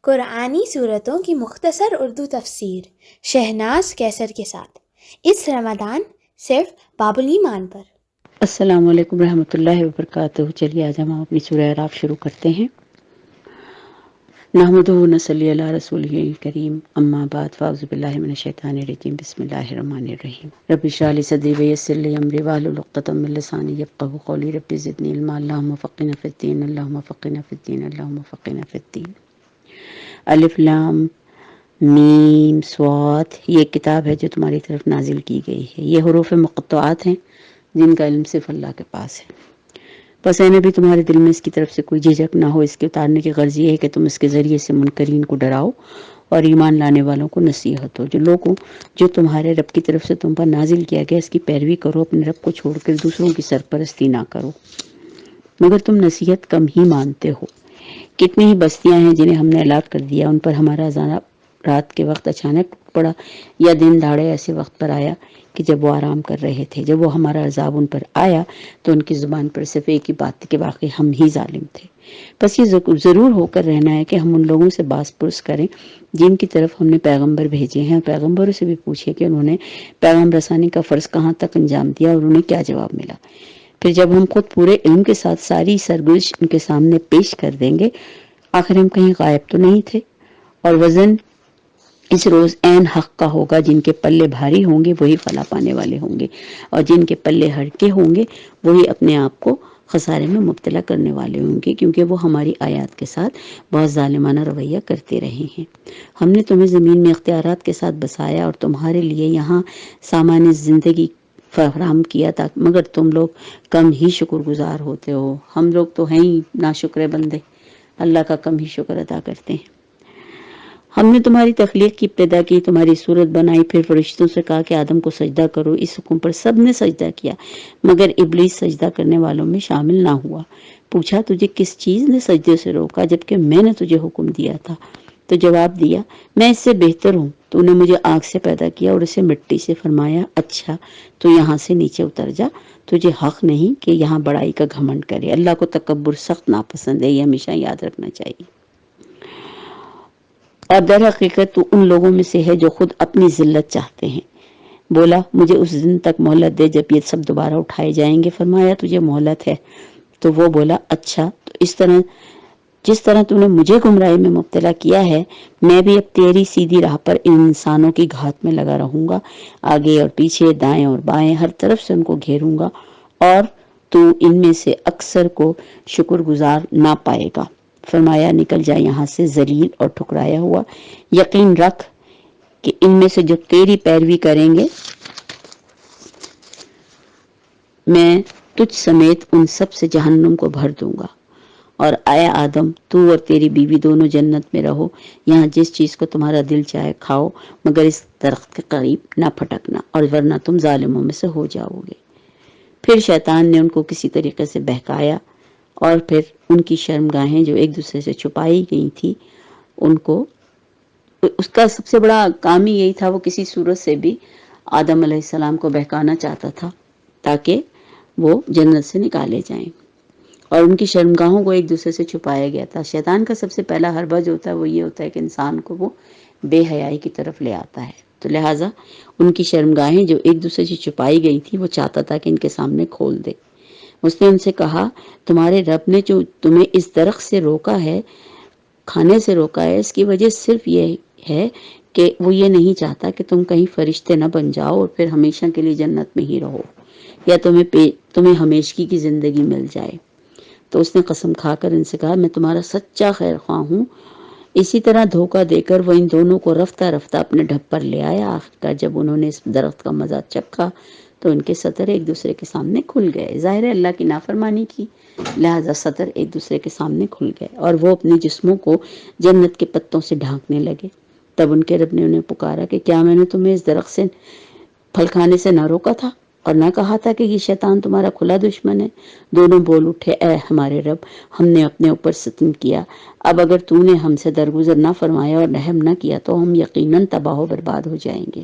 قرآنی صورتوں کی مختصر اردو تفسیر شہناز کیسر کے ساتھ اس رمضان صرف باب الایمان پر۔ السلام علیکم رحمۃ اللہ وبرکاتہ۔ چلیے آج ہم اپنی سورہ اعراف شروع کرتے ہیں۔ نحمدہ و نصلی علی رسولہ الکریم، اما بعد، فاعوذ باللہ من الشیطان الرجیم، بسم اللہ الرحمن الرحیم۔ رب اشرح لی صدری ویسر لی امری واحلل عقدۃ من لسانی یفقہوا قولی، رب زدنی علما، اللہم فقہنا فی الدین، اللہم فقہنا فی الدین، اللہم فقہنا فی الدین۔ الف لام میم صاد، یہ کتاب ہے جو تمہاری طرف نازل کی گئی ہے۔ یہ حروف مقطعات ہیں جن کا علم صرف اللہ کے پاس ہے۔ بس اے نبی، تمہارے دل میں اس کی طرف سے کوئی جھجک نہ ہو۔ اس کے اتارنے کی غرض یہ ہے کہ تم اس کے ذریعے سے منکرین کو ڈراؤ اور ایمان لانے والوں کو نصیحت ہو۔ جو تمہارے رب کی طرف سے تم پر نازل کیا گیا اس کی پیروی کرو، اپنے رب کو چھوڑ کر دوسروں کی سرپرستی نہ کرو، مگر تم نصیحت کم ہی مانتے ہو۔ کتنی ہی بستیاں ہیں جنہیں ہم نے ہلاک کر دیا، ان پر ہمارا عذاب رات کے وقت اچانک پڑا یا دن دہاڑے ایسے وقت پر آیا کہ جب وہ آرام کر رہے تھے۔ جب وہ ہمارا عذاب ان پر آیا تو ان کی زبان پر صرف ایک ہی بات تھی کہ واقعی ہم ہی ظالم تھے۔ بس یہ ضرور ہو کر رہنا ہے کہ ہم ان لوگوں سے باز پرس کریں جن کی طرف ہم نے پیغمبر بھیجے ہیں، اور پیغمبروں سے بھی پوچھے کہ انہوں نے پیغام رسانی کا فرض کہاں تک انجام دیا اور انہیں کیا جواب ملا۔ پھر جب ہم خود پورے علم کے ساتھ ساری سرگزشت ان کے سامنے پیش کر دیں گے، آخر ہم کہیں غائب تو نہیں تھے۔ اور وزن اس روز عین حق کا ہوگا، جن کے پلے بھاری ہوں گے وہی فلاح پانے والے ہوں گے، اور جن کے پلے ہلکے ہوں گے وہی اپنے آپ کو خسارے میں مبتلا کرنے والے ہوں گے، کیونکہ وہ ہماری آیات کے ساتھ بہت ظالمانہ رویہ کرتے رہے ہیں۔ ہم نے تمہیں زمین میں اختیارات کے ساتھ بسایا اور تمہارے لیے یہاں سامان زندگی فراہم کیا تھا، مگر تم لوگ کم ہی شکر گزار ہوتے ہو۔ ہم لوگ تو ہیں ہی ناشکر بندے، اللہ کا کم ہی شکر ادا کرتے ہیں۔ ہم نے تمہاری تخلیق کی ابتدا کی، تمہاری صورت بنائی، پھر فرشتوں سے کہا کہ آدم کو سجدہ کرو۔ اس حکم پر سب نے سجدہ کیا، مگر ابلیس سجدہ کرنے والوں میں شامل نہ ہوا۔ پوچھا تجھے کس چیز نے سجدے سے روکا جبکہ میں نے تجھے حکم دیا تھا؟ تو جواب دیا، میں اس سے بہتر ہوں۔ تو نے مجھے آگ سے پیدا کیا اور اسے مٹی سے، فرمایا اچھا تو یہاں سے نیچے اتر جا، تجھے حق نہیں کہ یہاں بڑائی کا گھمنڈ کرے۔ اللہ کو تکبر سخت ناپسند ہے، یہ ہمیشہ یاد رکھنا چاہیے۔ اور در حقیقت تو ان لوگوں میں سے ہے جو خود اپنی ذلت چاہتے ہیں۔ بولا مجھے اس دن تک مہلت دے جب یہ سب دوبارہ اٹھائے جائیں گے۔ فرمایا تجھے مہلت ہے۔ تو وہ بولا اچھا تو جس طرح تو نے مجھے گمراہی میں مبتلا کیا ہے، میں بھی اب تیری سیدھی راہ پر ان انسانوں کی گھات میں لگا رہوں گا، آگے اور پیچھے، دائیں اور بائیں، ہر طرف سے ان کو گھیروں گا، اور تو ان میں سے اکثر کو شکر گزار نہ پائے گا۔ فرمایا نکل جا یہاں سے ذلیل اور ٹھکرایا ہوا، یقین رکھ کہ ان میں سے جو تیری پیروی کریں گے میں تجھ سمیت ان سب سے جہنم کو بھر دوں گا۔ اور اے آدم، تو اور تیری بیوی دونوں جنت میں رہو، یہاں جس چیز کو تمہارا دل چاہے کھاؤ، مگر اس درخت کے قریب نہ پھٹکنا، اور ورنہ تم ظالموں میں سے ہو جاؤ گے۔ پھر شیطان نے ان کو کسی طریقے سے بہکایا، اور پھر ان کی شرمگاہیں جو ایک دوسرے سے چھپائی گئی تھی، ان کو اس کا سب سے بڑا کام ہی یہی تھا، وہ کسی صورت سے بھی آدم علیہ السلام کو بہکانا چاہتا تھا تاکہ وہ جنت سے نکالے جائیں، اور ان کی شرمگاہوں کو ایک دوسرے سے چھپایا گیا تھا۔ شیطان کا سب سے پہلا حربہ جو ہوتا ہے وہ یہ ہوتا ہے کہ انسان کو وہ بے حیائی کی طرف لے آتا ہے، تو لہٰذا ان کی شرمگاہیں جو ایک دوسرے سے چھپائی گئی تھی وہ چاہتا تھا کہ ان کے سامنے کھول دے۔ اس نے ان سے کہا تمہارے رب نے جو تمہیں اس درخت سے روکا ہے، کھانے سے روکا ہے، اس کی وجہ صرف یہ ہے کہ وہ یہ نہیں چاہتا کہ تم کہیں فرشتے نہ بن جاؤ اور پھر ہمیشہ کے لیے جنت میں ہی رہو، یا تمہیں ہمیشگی کی زندگی مل جائے۔ تو اس نے قسم کھا کر ان سے کہا میں تمہارا سچا خیر خواہ ہوں۔ اسی طرح دھوکہ دے کر وہ ان دونوں کو رفتہ رفتہ اپنے ڈھب پر لے آیا۔ آخرکار جب انہوں نے اس درخت کا مزہ چکھا تو ان کے سطر ایک دوسرے کے سامنے کھل گئے۔ ظاہر ہے اللہ کی نافرمانی کی، لہذا سطر ایک دوسرے کے سامنے کھل گئے، اور وہ اپنے جسموں کو جنت کے پتوں سے ڈھانکنے لگے۔ تب ان کے رب نے انہیں پکارا کہ کیا میں نے تمہیں اس درخت سے پھل کھانے سے نہ روکا تھا اور نہ کہا تھا کہ یہ شیطان تمہارا کھلا دشمن ہے؟ دونوں بول اٹھے اے ہمارے رب، ہم نے اپنے اوپر ستم کیا، اب اگر تو نے ہم سے درگزر نہ فرمایا اور رحم نہ کیا تو ہم یقیناً تباہ و برباد ہو جائیں گے۔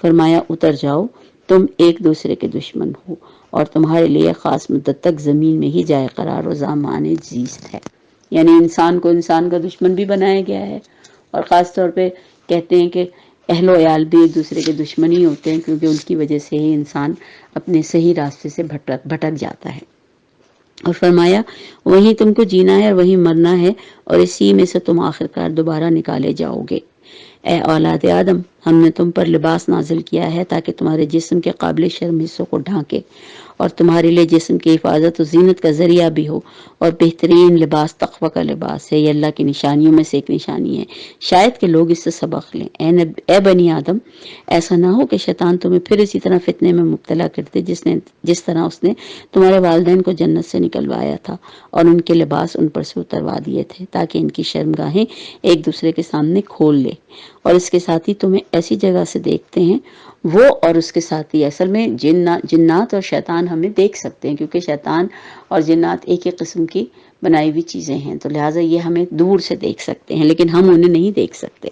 فرمایا اتر جاؤ، تم ایک دوسرے کے دشمن ہو، اور تمہارے لیے خاص مدت تک زمین میں ہی جائے قرار و سامان زیست ہے۔ یعنی انسان کو انسان کا دشمن بھی بنایا گیا ہے، اور خاص طور پہ کہتے ہیں کہ اہل و عیال بھی ایک دوسرے کے دشمن ہی ہوتے ہیں، کیونکہ ان کی وجہ سے ہی انسان اپنے صحیح راستے سے بھٹک جاتا ہے۔ اور فرمایا وہیں تم کو جینا ہے اور وہیں مرنا ہے، اور اسی میں سے تم آخرکار دوبارہ نکالے جاؤ گے۔ اے اولاد آدم، ہم نے تم پر لباس نازل کیا ہے تاکہ تمہارے جسم کے قابل شرم حصوں کو ڈھانکے، اور تمہارے لیے جسم کی حفاظت و زینت کا ذریعہ بھی ہو، اور بہترین لباس تقوی کا لباس ہے، یہ اللہ کی نشانیوں میں سے ایک نشانی ہے، شاید کہ لوگ اس سے سبق لیں۔ اے بنی آدم، ایسا نہ ہو کہ شیطان تمہیں پھر اسی طرح فتنے میں مبتلا کر دے جس طرح اس نے تمہارے والدین کو جنت سے نکلوایا تھا اور ان کے لباس ان پر سے اتروا دیے تھے، تاکہ ان کی شرمگاہیں ایک دوسرے کے سامنے کھول لے، اور اس کے ساتھ ہی تمہیں ایسی جگہ سے دیکھتے ہیں وہ، اور اس کے ساتھ ہی اصل میں جنات اور شیطان ہمیں دیکھ سکتے ہیں، کیونکہ شیطان اور جنات ایک ہی قسم کی بنائی ہوئی چیزیں ہیں، تو لہٰذا یہ ہمیں دور سے دیکھ سکتے ہیں، لیکن ہم انہیں نہیں دیکھ سکتے۔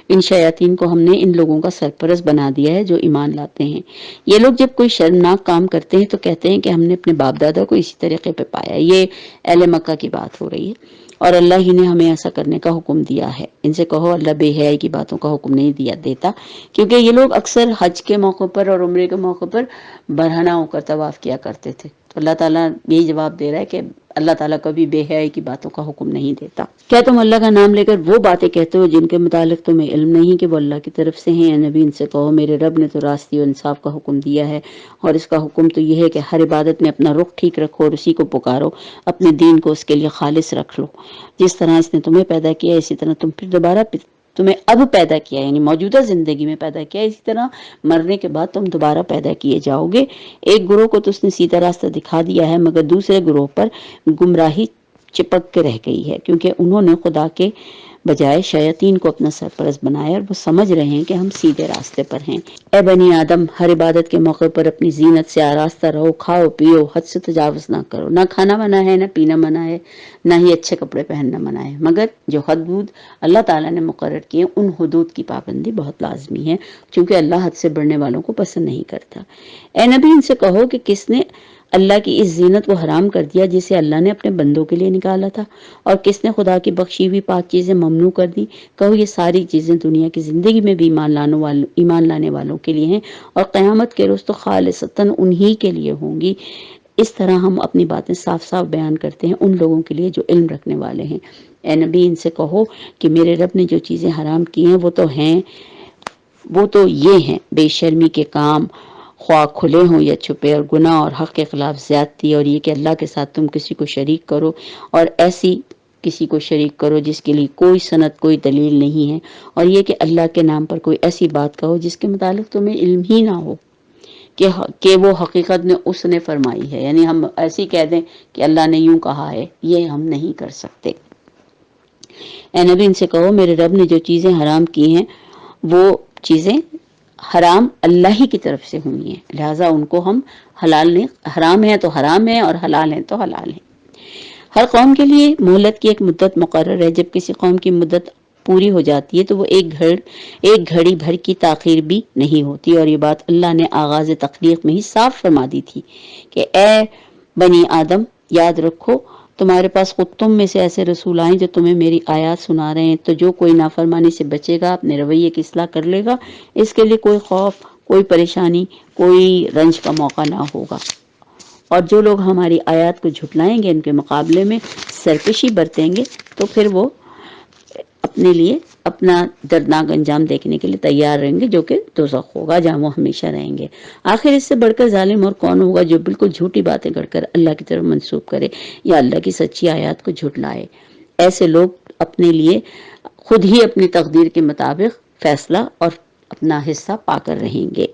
ان شیاطین کو ہم نے ان لوگوں کا سرپرست بنا دیا ہے جو ایمان لاتے ہیں۔ یہ لوگ جب کوئی شرمناک کام کرتے ہیں تو کہتے ہیں کہ ہم نے اپنے باپ دادا کو اسی طریقے پہ پایا۔ یہ اہل مکہ کی بات ہو رہی ہے، اور اللہ ہی نے ہمیں ایسا کرنے کا حکم دیا ہے۔ ان سے کہو اللہ بے حیائی کی باتوں کا حکم نہیں دیتا، کیونکہ یہ لوگ اکثر حج کے موقع پر اور عمرے کے موقع پر برہنہ ہو کر طواف کیا کرتے تھے، تو اللہ تعالیٰ یہی جواب دے رہا ہے کہ اللہ تعالیٰ کبھی بے حیائی کی باتوں کا حکم نہیں دیتا۔ کیا تم اللہ کا نام لے کر وہ باتیں کہتے ہو جن کے متعلق تمہیں علم نہیں کہ وہ اللہ کی طرف سے ہیں؟ اے نبی ان سے کہو میرے رب نے تو راستی و انصاف کا حکم دیا ہے، اور اس کا حکم تو یہ ہے کہ ہر عبادت میں اپنا رخ ٹھیک رکھو اور اسی کو پکارو، اپنے دین کو اس کے لیے خالص رکھ لو۔ جس طرح اس نے تمہیں پیدا کیا اسی طرح تمہیں اب پیدا کیا، یعنی موجودہ زندگی میں پیدا کیا، اسی طرح مرنے کے بعد تم دوبارہ پیدا کیے جاؤ گے۔ ایک گروہ کو تو اس نے سیدھا راستہ دکھا دیا ہے، مگر دوسرے گروہ پر گمراہی چپک کے رہ گئی ہے، کیونکہ انہوں نے خدا کے بجائے شیاطین کو اپنا سرپرست بنایا، اور وہ سمجھ رہے ہیں کہ ہم سیدھے راستے پر ہیں۔ اے بنی آدم، ہر عبادت کے موقع پر اپنی زینت سے آراستہ رہو، کھاؤ پیو، حد سے تجاوز نہ کرو۔ نہ کھانا منع ہے، نہ پینا منع ہے، نہ ہی اچھے کپڑے پہننا منع ہے، مگر جو حدود اللہ تعالیٰ نے مقرر کیے ان حدود کی پابندی بہت لازمی ہے، کیونکہ اللہ حد سے بڑھنے والوں کو پسند نہیں کرتا۔ اے نبی ان سے کہو کہ کس نے اللہ کی اس زینت کو حرام کر دیا جسے اللہ نے اپنے بندوں کے لیے نکالا تھا، اور کس نے خدا کی بخشی ہوئی پاک چیزیں ممنوع کر دی؟ کہو یہ ساری چیزیں دنیا کی زندگی میں بھی ایمان لانے والوں کے لیے ہیں، اور قیامت کے روز تو خالصتاً انہی کے لیے ہوں گی۔ اس طرح ہم اپنی باتیں صاف صاف بیان کرتے ہیں ان لوگوں کے لیے جو علم رکھنے والے ہیں۔ اے نبی ان سے کہو کہ میرے رب نے جو چیزیں حرام کی ہیں وہ تو یہ ہیں بے شرمی کے کام، خواہ کھلے ہوں یا چھپے، اور گناہ اور حق کے خلاف زیادتی، اور یہ کہ اللہ کے ساتھ تم کسی کو شریک کرو، اور ایسی کسی کو شریک کرو جس کے لیے کوئی سند کوئی دلیل نہیں ہے، اور یہ کہ اللہ کے نام پر کوئی ایسی بات کہو جس کے متعلق تمہیں علم ہی نہ ہو کہ وہ حقیقت میں اس نے فرمائی ہے، یعنی ہم ایسی کہہ دیں کہ اللہ نے یوں کہا ہے، یہ ہم نہیں کر سکتے۔ اے نبی ان سے کہو میرے رب نے جو چیزیں حرام کی ہیں وہ چیزیں حرام اللہ ہی کی طرف سے ہوئی ہیں، لہٰذا ان کو ہم حلال نہیں، حرام ہیں تو حرام ہیں اور حلال ہیں تو حلال ہیں۔ ہر قوم کے لیے مہلت کی ایک مدت مقرر ہے، جب کسی قوم کی مدت پوری ہو جاتی ہے تو وہ ایک گھڑی بھر کی تاخیر بھی نہیں ہوتی، اور یہ بات اللہ نے آغاز تخلیق میں ہی صاف فرما دی تھی کہ اے بنی آدم یاد رکھو تمہارے پاس خود تم میں سے ایسے رسول آئیں جو تمہیں میری آیات سنا رہے ہیں، تو جو کوئی نافرمانی سے بچے گا، اپنے رویے کی اصلاح کر لے گا، اس کے لیے کوئی خوف، کوئی پریشانی، کوئی رنج کا موقع نہ ہوگا۔ اور جو لوگ ہماری آیات کو جھٹلائیں گے، ان کے مقابلے میں سرکشی برتیں گے، تو پھر وہ اپنے لیے اپنا دردناک انجام دیکھنے کے لیے تیار رہیں گے، جو کہ دوزخ ہوگا جہاں وہ ہمیشہ رہیں گے۔ آخر اس سے بڑھ کر ظالم اور کون ہوگا جو بالکل جھوٹی باتیں کر کر اللہ کی طرف منسوب کرے یا اللہ کی سچی آیات کو جھٹلائے۔ ایسے لوگ اپنے لیے خود ہی اپنی تقدیر کے مطابق فیصلہ اور اپنا حصہ پا کر رہیں گے،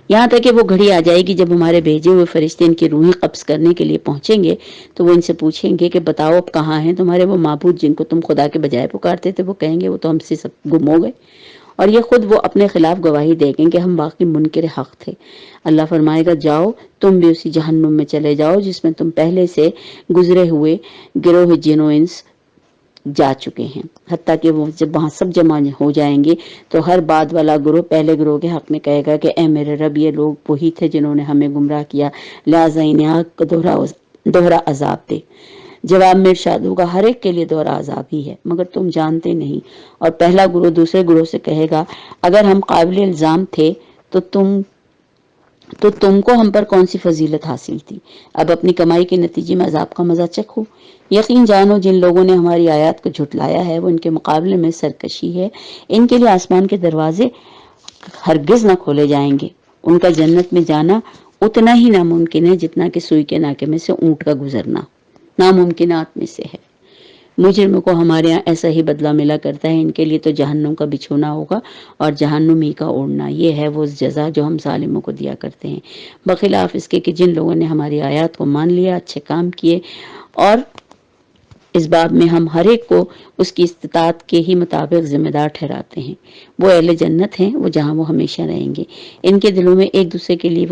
یہاں تک کہ وہ گھڑی آ جائے گی جب ہمارے بھیجے ہوئے فرشتے ان کی روحیں قبض کرنے کے لیے پہنچیں گے تو وہ ان سے پوچھیں گے کہ بتاؤ اب کہاں ہیں تمہارے وہ معبود جن کو تم خدا کے بجائے پکارتے تھے؟ وہ کہیں گے وہ تو ہم سے سب گم ہو گئے، اور یہ خود وہ اپنے خلاف گواہی دیں گے کہ ہم واقعی منکر حق تھے۔ اللہ فرمائے گا جاؤ تم بھی اسی جہنم میں چلے جاؤ جس میں تم پہلے سے گزرے ہوئے گروہ جن و انس جا چکے ہیں، حتیٰ کہ وہ جب وہاں سب جمع ہو جائیں گے تو ہر بعد والا گروہ پہلے گروہ کے حق میں کہے گا کہ اے میرے رب یہ لوگ وہی تھے جنہوں نے ہمیں گمراہ کیا، لہٰذا انہیں آگ کا دوہرا عذاب دے۔ جواب میں ارشاد ہوگا ہر ایک کے لیے دور عذاب ہی ہے مگر تم جانتے نہیں. اور پہلا گروہ دوسرے گروہ سے کہے گا اگر ہم قابل الزام تھے تو تم کو ہم پر کون سی فضیلت حاصل تھی. اب اپنی کمائی کے نتیجے میں عذاب کا مزہ چکھو. یقین جانو جن لوگوں نے ہماری آیات کو جھٹلایا ہے وہ ان کے مقابلے میں سرکشی ہے. ان کے لیے آسمان کے دروازے ہرگز نہ کھولے جائیں گے. ان کا جنت میں جانا اتنا ہی ناممکن ہے جتنا کہ سوئی کے ناکے میں سے اونٹ کا گزرنا ناممکنات میں سے ہے. مجرموں کو ہمارے یہاں ایسا ہی بدلہ ملا کرتا ہے. ان کے لیے تو جہنم کا بچھونا ہوگا اور جہنم ہی کا اوڑھنا. یہ ہے وہ جزا جو ہم ظالموں کو دیا کرتے ہیں بخلاف اس کے کہ جن لوگوں نے ہماری آیات کو مان لیا اچھے کام کیے. اور اس باب میں ہم ہر ایک کو اس کی استطاعت کے ہی مطابق ذمہ دار ٹھہراتے ہیں. وہ اہل جنت ہیں وہ جہاں وہ ہمیشہ رہیں گے. ان کے دلوں میں ایک دوسرے کے لیے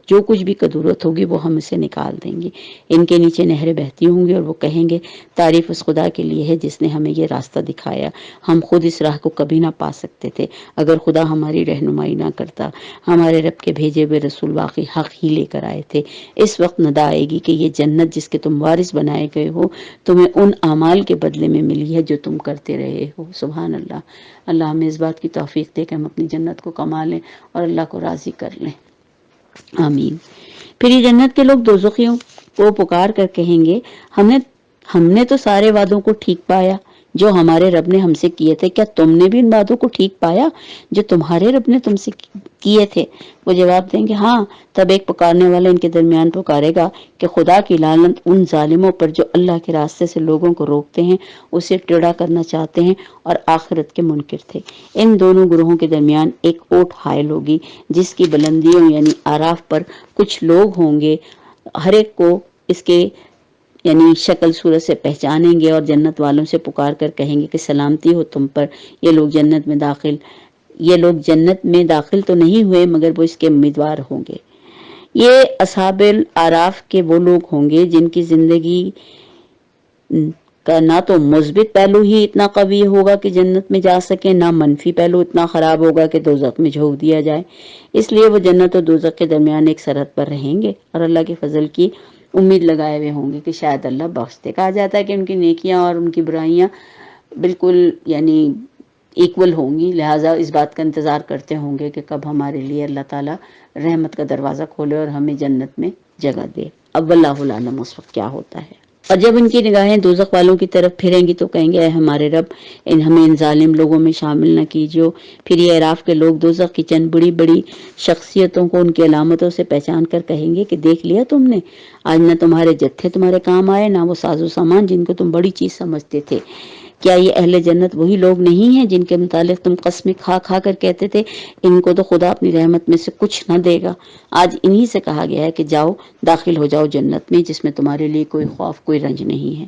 جو کچھ بھی کدورت ہوگی وہ ہم اسے نکال دیں گے. ان کے نیچے نہریں بہتی ہوں گی اور وہ کہیں گے تعریف اس خدا کے لیے ہے جس نے ہمیں یہ راستہ دکھایا. ہم خود اس راہ کو کبھی نہ پا سکتے تھے اگر خدا ہماری رہنمائی نہ کرتا. ہمارے رب کے بھیجے ہوئے رسول واقعی حق ہی لے کر آئے تھے. اس وقت ندا آئے گی کہ یہ جنت جس کے تم وارث بنائے گئے ہو تمہیں ان اعمال کے بدلے میں ملی ہے جو تم کرتے رہے ہو. سبحان اللہ. اللہ ہمیں اس بات کی توفیق دے کہ ہم اپنی جنت کو کما لیں اور اللہ کو راضی کر لیں. آمین. پھر یہ جنت کے لوگ دوزخیوں کو پکار کر کہیں گے ہم نے تو سارے وعدوں کو ٹھیک پایا جو ہمارے رب نے ہم سے کیے تھے. کیا تم نے بھی ان وعدوں کو ٹھیک پایا جو تمہارے رب نے تم سے کیے تھے؟ وہ جواب دیں گے ہاں. تب ایک پکارنے والا ان کے درمیان پکارے گا کہ خدا کی لعنت ان ظالموں پر جو اللہ کے راستے سے لوگوں کو روکتے ہیں اسے ٹیڑھا کرنا چاہتے ہیں اور آخرت کے منکر تھے. ان دونوں گروہوں کے درمیان ایک اوٹ حائل ہوگی جس کی بلندیوں یعنی آراف پر کچھ لوگ ہوں گے. ہر ایک کو اس کے یعنی شکل صورت سے پہچانیں گے اور جنت والوں سے پکار کر کہیں گے کہ سلامتی ہو تم پر. یہ لوگ جنت میں داخل تو نہیں ہوئے مگر وہ اس کے امیدوار ہوں گے. یہ اصحاب الاعراف کے وہ لوگ ہوں گے جن کی زندگی کا نہ تو مثبت پہلو ہی اتنا قوی ہوگا کہ جنت میں جا سکیں نہ منفی پہلو اتنا خراب ہوگا کہ دوزخ میں جھونک دیا جائے. اس لیے وہ جنت اور دوزخ کے درمیان ایک سرحد پر رہیں گے اور اللہ کے فضل کی امید لگائے ہوئے ہوں گے کہ شاید اللہ بخش دے. کہا جاتا ہے کہ ان کی نیکیاں اور ان کی برائیاں بالکل یعنی ایکول ہوں گی. لہٰذا اس بات کا انتظار کرتے ہوں گے کہ کب ہمارے لیے اللہ تعالیٰ رحمت کا دروازہ کھولے اور ہمیں جنت میں جگہ دے. اب واللہ العالم اس وقت کیا ہوتا ہے. اور جب ان کی نگاہیں دوزخ والوں کی طرف پھریں گی تو کہیں گے اے ہمارے رب ہمیں ان ظالم لوگوں میں شامل نہ کیجیے. پھر یہ اعراف کے لوگ دوزخ کی چند بڑی بڑی شخصیتوں کو ان کی علامتوں سے پہچان کر کہیں گے کہ دیکھ لیا تم نے آج نہ تمہارے جتھے تمہارے کام آئے نہ وہ ساز و سامان جن کو تم بڑی چیز سمجھتے تھے. کیا یہ اہل جنت وہی لوگ نہیں ہیں جن کے متعلق تم قسمیں کھا کھا کر کہتے تھے ان کو تو خدا اپنی رحمت میں سے کچھ نہ دے گا. آج انہی سے کہا گیا ہے کہ جاؤ داخل ہو جاؤ جنت میں جس میں تمہارے لیے کوئی خوف کوئی رنج نہیں ہے.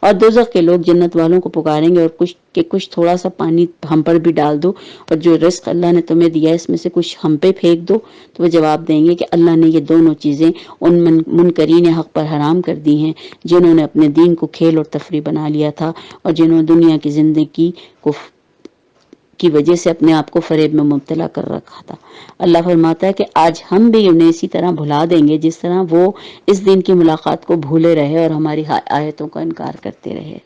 اور دوزخ کے لوگ جنت والوں کو پکاریں گے اور کچھ تھوڑا سا پانی ہم پر بھی ڈال دو اور جو رزق اللہ نے تمہیں دیا اس میں سے کچھ ہم پہ پھینک دو. تو وہ جواب دیں گے کہ اللہ نے یہ دونوں چیزیں ان منکرین حق پر حرام کر دی ہیں جنہوں نے اپنے دین کو کھیل اور تفریح بنا لیا تھا اور جنہوں نے دنیا کی زندگی کی وجہ سے اپنے آپ کو فریب میں مبتلا کر رکھا تھا. اللہ فرماتا ہے کہ آج ہم بھی انہیں اسی طرح بھلا دیں گے جس طرح وہ اس دن کی ملاقات کو بھولے رہے اور ہماری آیتوں کا انکار کرتے رہے.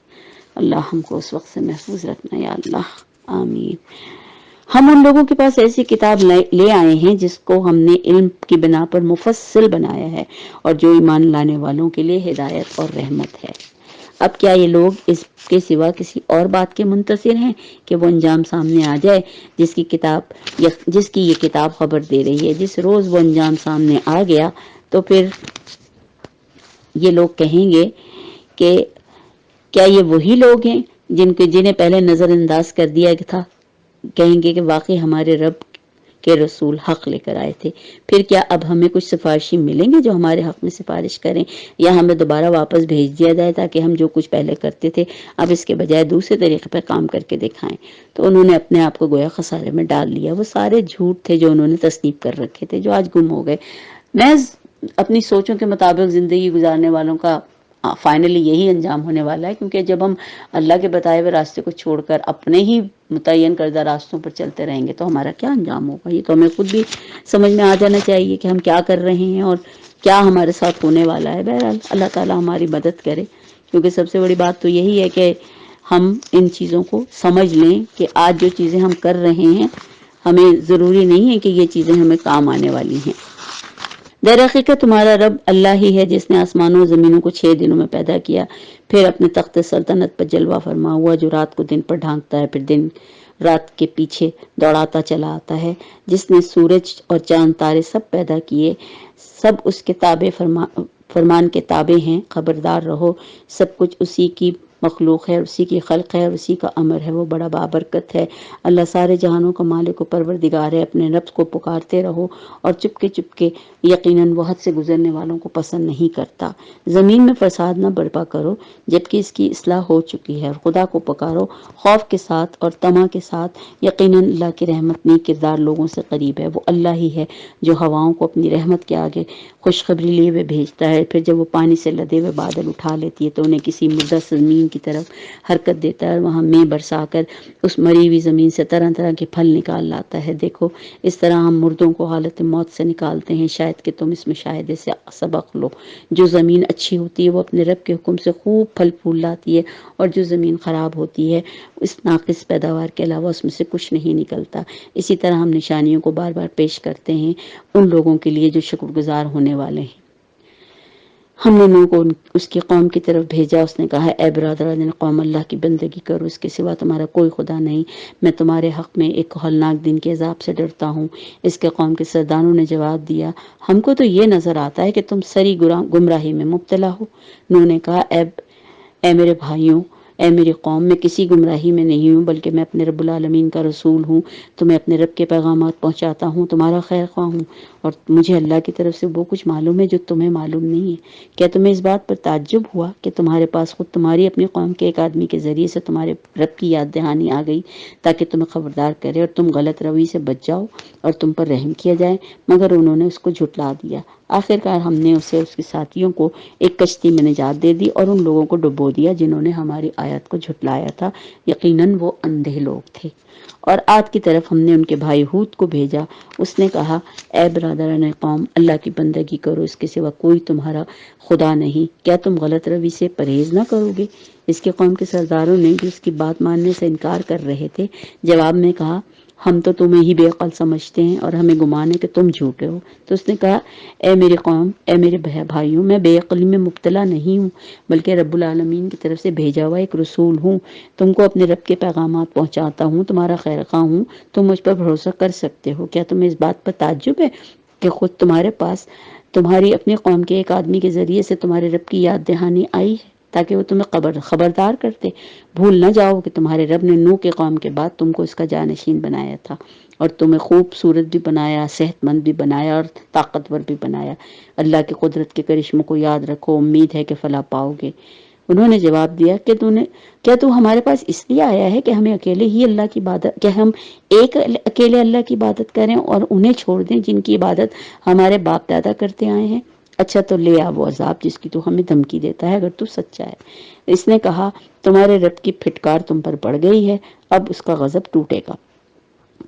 اللہ ہم کو اس وقت سے محفوظ رکھنا یا اللہ. آمین. ہم ان لوگوں کے پاس ایسی کتاب لے آئے ہیں جس کو ہم نے علم کی بنا پر مفصل بنایا ہے اور جو ایمان لانے والوں کے لیے ہدایت اور رحمت ہے. اب کیا یہ لوگ اس کے سوا کسی اور بات کے منتظر ہیں کہ وہ انجام سامنے آ جائے جس کی یہ کتاب خبر دے رہی ہے. جس روز وہ انجام سامنے آ گیا تو پھر یہ لوگ کہیں گے کہ کیا یہ وہی لوگ ہیں جنہیں پہلے نظر انداز کر دیا تھا. کہیں گے کہ واقعی ہمارے رب کے رسول حق لے کر آئے تھے. پھر کیا اب ہمیں کچھ سفارشی ملیں گے جو ہمارے حق میں سفارش کریں یا ہمیں دوبارہ واپس بھیج دیا جائے تاکہ ہم جو کچھ پہلے کرتے تھے اب اس کے بجائے دوسرے طریقے پر کام کر کے دکھائیں. تو انہوں نے اپنے آپ کو گویا خسارے میں ڈال لیا. وہ سارے جھوٹ تھے جو انہوں نے تصنیف کر رکھے تھے جو آج گم ہو گئے. محض اپنی سوچوں کے مطابق زندگی گزارنے والوں کا فائنلی یہی انجام ہونے والا ہے کیونکہ جب ہم اللہ کے بتائے ہوئے راستے کو چھوڑ کر اپنے ہی متعین کردہ راستوں پر چلتے رہیں گے تو ہمارا کیا انجام ہوگا. یہ تو ہمیں خود بھی سمجھ میں آ جانا چاہیے کہ ہم کیا کر رہے ہیں اور کیا ہمارے ساتھ ہونے والا ہے. بہرحال اللہ تعالی ہماری مدد کرے کیونکہ سب سے بڑی بات تو یہی ہے کہ ہم ان چیزوں کو سمجھ لیں کہ آج جو چیزیں ہم کر رہے ہیں ہمیں ضروری نہیں ہے کہ یہ چیزیں ہمیں کام آنے والی ہیں۔ در حقیقت تمہارا رب اللہ ہی ہے جس نے آسمانوں و زمینوں کو 6 دنوں میں پیدا کیا، پھر اپنے تخت سلطنت پر جلوہ فرما ہوا جو رات کو دن پر ڈھانکتا ہے، پھر دن رات کے پیچھے دوڑاتا چلا آتا ہے، جس نے سورج اور چاند تارے سب پیدا کیے، سب اس کے تابع فرمان کے تابع ہیں۔ خبردار رہو، سب کچھ اسی کی مخلوق ہے، اسی کی خلق ہے اور اسی کا امر ہے، وہ بڑا بابرکت ہے۔ اللہ سارے جہانوں کا مالک و پروردگار ہے۔ اپنے رب کو پکارتے رہو اور چپکے چپکے، یقیناً وہ حد سے گزرنے والوں کو پسند نہیں کرتا۔ زمین میں فساد نہ برپا کرو جبکہ اس کی اصلاح ہو چکی ہے، اور خدا کو پکارو خوف کے ساتھ اور طمع کے ساتھ، یقیناً اللہ کی رحمت نیک کردار لوگوں سے قریب ہے۔ وہ اللہ ہی ہے جو ہواؤں کو اپنی رحمت کے آگے خوشخبری لیے ہوئے بھیجتا ہے، پھر جب وہ پانی سے لدے ہوئے بادل اٹھا لیتی ہے تو انہیں کسی مردہ زمین کی طرف حرکت دیتا ہے، وہاں میں برسا کر اس مری ہوئی زمین سے طرح طرح کے پھل نکال لاتا ہے۔ دیکھو اس طرح ہم مردوں کو حالت موت سے نکالتے ہیں، شاید کہ تم اس مشاہدے سے سبق لو۔ جو زمین اچھی ہوتی ہے وہ اپنے رب کے حکم سے خوب پھل پھول لاتی ہے، اور جو زمین خراب ہوتی ہے اس ناقص پیداوار کے علاوہ اس میں سے کچھ نہیں نکلتا۔ اسی طرح ہم نشانیوں کو بار بار پیش کرتے ہیں ان لوگوں کے لیے جو شکر گزار ہونے والے ہیں۔ ہم نے نوح کو اس کی قوم کی طرف بھیجا، اس نے کہا اے برادران قوم، اللہ کی بندگی کرو، اس کے سوا تمہارا کوئی خدا نہیں، میں تمہارے حق میں ایک ہولناک دن کے عذاب سے ڈرتا ہوں۔ اس کے قوم کے سرداروں نے جواب دیا، ہم کو تو یہ نظر آتا ہے کہ تم سری گمراہی میں مبتلا ہو۔ نوح نے کہا اے میرے بھائیوں، اے میری قوم، میں کسی گمراہی میں نہیں ہوں بلکہ میں اپنے رب العالمین کا رسول ہوں، تمہیں اپنے رب کے پیغامات پہنچاتا ہوں، تمہارا خیر خواہ ہوں، اور مجھے اللہ کی طرف سے وہ کچھ معلوم ہے جو تمہیں معلوم نہیں ہے۔ کیا تمہیں اس بات پر تعجب ہوا کہ تمہارے پاس خود تمہاری اپنی قوم کے ایک آدمی کے ذریعے سے تمہارے رب کی یاد دہانی آ گئی تاکہ تمہیں خبردار کرے اور تم غلط روی سے بچ جاؤ اور تم پر رحم کیا جائے؟ مگر انہوں نے اس کو جھٹلا دیا۔ آخرکار ہم نے اسے اس کے ساتھیوں کو ایک کشتی میں نجات دے دی اور ان لوگوں کو ڈبو دیا جنہوں نے ہماری آیات کو جھٹلایا تھا، یقیناً وہ اندھے لوگ تھے۔ اور عاد کی طرف ہم نے ان کے بھائی ہود کو بھیجا، اس نے کہا اے برادران قوم، اللہ کی بندگی کرو، اس کے سوا کوئی تمہارا خدا نہیں، کیا تم غلط روی سے پرہیز نہ کرو گے؟ اس کے قوم کے سرداروں نے جو اس کی بات ماننے سے انکار کر رہے تھے جواب میں کہا ہم تو تمہیں ہی بے عقل سمجھتے ہیں اور ہمیں گمان ہے کہ تم جھوٹے ہو۔ تو اس نے کہا اے میری قوم، اے میرے بھائیوں، میں بے عقلی میں مبتلا نہیں ہوں بلکہ رب العالمین کی طرف سے بھیجا ہوا ایک رسول ہوں، تم کو اپنے رب کے پیغامات پہنچاتا ہوں، تمہارا خیر خواہ ہوں، تم مجھ پر بھروسہ کر سکتے ہو۔ کیا تمہیں اس بات پر تعجب ہے کہ خود تمہارے پاس تمہاری اپنی قوم کے ایک آدمی کے ذریعے سے تمہارے رب کی یاد دہانی آئی ہے تاکہ وہ تمہیں خبردار کرتے؟ بھول نہ جاؤ کہ تمہارے رب نے نوح کے قوم کے بعد تم کو اس کا جانشین بنایا تھا اور تمہیں خوبصورت بھی بنایا، صحت مند بھی بنایا اور طاقتور بھی بنایا۔ اللہ کی قدرت کے کرشموں کو یاد رکھو، امید ہے کہ فلاح پاؤ گے۔ انہوں نے جواب دیا کہ کیا تو ہمارے پاس اس لیے آیا ہے کہ ہمیں اکیلے ہی اللہ کی عبادت، کہ ہم اکیلے اللہ کی عبادت کریں اور انہیں چھوڑ دیں جن کی عبادت ہمارے باپ دادا کرتے آئے ہیں؟ اچھا تو لے آ وہ عذاب جس کی تو ہمیں دھمکی دیتا ہے اگر تو سچا ہے۔ اس نے کہا تمہارے رب کی پھٹکار تم پر پڑ گئی ہے، اب اس کا غضب ٹوٹے گا۔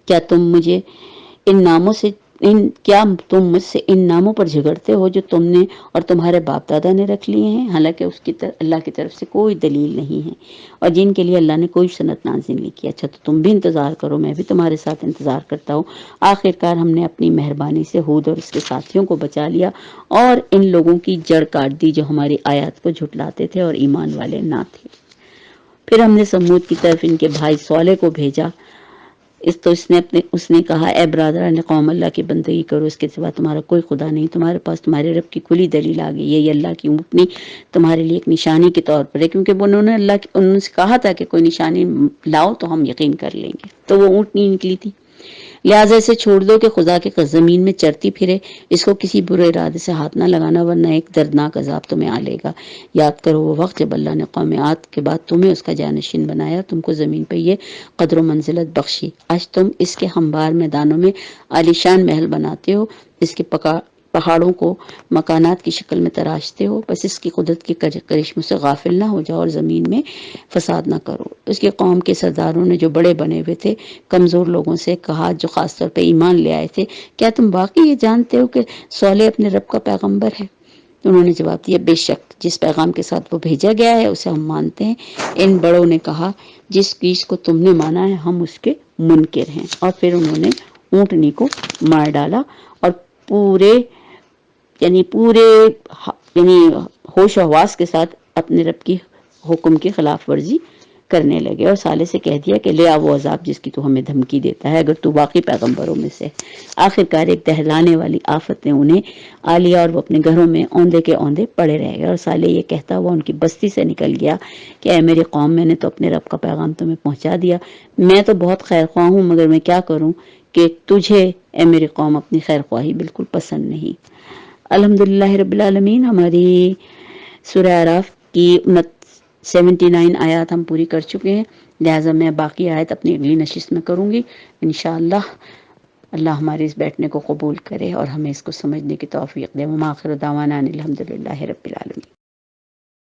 کیا تم مجھ سے ان ناموں پر جھگڑتے ہو جو تم نے اور تمہارے باپ دادا نے رکھ لیے ہیں، حالانکہ اللہ کی طرف سے کوئی دلیل نہیں ہے اور جن کے لیے اللہ نے کوئی سند نازل نہیں کی؟ اچھا تو تم بھی انتظار کرو، میں بھی تمہارے ساتھ انتظار کرتا ہوں۔ آخرکار ہم نے اپنی مہربانی سے ہود اور اس کے ساتھیوں کو بچا لیا اور ان لوگوں کی جڑ کاٹ دی جو ہماری آیات کو جھٹلاتے تھے اور ایمان والے نہ تھے۔ پھر ہم نے سمود کی طرف ان کے بھائی صالح کو بھیجا، اس نے کہا اے برادران قوم، اللہ کی بندگی کرو، اس کے سوا تمہارا کوئی خدا نہیں، تمہارے پاس تمہارے رب کی کھلی دلیل آ گئی ہے، یہ اللہ کی اونٹنی تمہارے لیے ایک نشانی کے طور پر ہے، کیونکہ انہوں نے کہا تھا کہ کوئی نشانی لاؤ تو ہم یقین کر لیں گے، تو وہ اونٹنی نکلی تھی۔ لہٰذا اسے چھوڑ دو کہ خدا کے زمین میں چرتی پھرے، اس کو کسی برے ارادے سے ہاتھ نہ لگانا ورنہ ایک دردناک عذاب تمہیں آ لے گا۔ یاد کرو وہ وقت جب اللہ نے قوم عاد کے بعد تمہیں اس کا جانشین بنایا، تم کو زمین پہ یہ قدر و منزلت بخشی۔ آج تم اس کے ہموار میدانوں میں عالیشان محل بناتے ہو، اس کے پہاڑوں کو مکانات کی شکل میں تراشتے ہو، بس اس کی قدرت کے کرشموں سے غافل نہ ہو جاؤ اور زمین میں فساد نہ کرو۔ اس کی قوم کے سرداروں نے جو بڑے بنے ہوئے تھے کمزور لوگوں سے کہا جو خاص طور پہ ایمان لے آئے تھے، کیا تم واقعی یہ جانتے ہو کہ صالح اپنے رب کا پیغمبر ہے؟ انہوں نے جواب دیا بے شک جس پیغام کے ساتھ وہ بھیجا گیا ہے اسے ہم مانتے ہیں۔ ان بڑوں نے کہا جس چیز کو تم نے مانا ہے ہم اس کے منکر ہیں، اور پھر انہوں نے اونٹنی کو مار ڈالا اور پورے یعنی ہوش و حواس کے ساتھ اپنے رب کی حکم کی خلاف ورزی کرنے لگے، اور صالح سے کہہ دیا کہ لے آ وہ عذاب جس کی تو ہمیں دھمکی دیتا ہے اگر تو واقعی پیغمبروں میں سے۔ آخرکار ایک دہلانے والی آفت نے انہیں آ لیا اور وہ اپنے گھروں میں اوندے کے اوندے پڑے رہ گئے، اور صالح یہ کہتا ہوا ان کی بستی سے نکل گیا کہ اے میری قوم، میں نے تو اپنے رب کا پیغام تمہیں پہنچا دیا، میں تو بہت خیر خواہ ہوں مگر میں کیا کروں کہ تجھے اے میری قوم اپنی خیر خواہی بالکل پسند نہیں۔ الحمدللہ رب العالمین، ہماری سورہ اعراف کی 79 آیات ہم پوری کر چکے ہیں، لہٰذا میں باقی آیت اپنی اگلی نشست میں کروں گی انشاءاللہ۔ اللہ ہمارے اس بیٹھنے کو قبول کرے اور ہمیں اس کو سمجھنے کی توفیق دے۔ وما آخر دعوانا ان الحمدللہ رب العالمین۔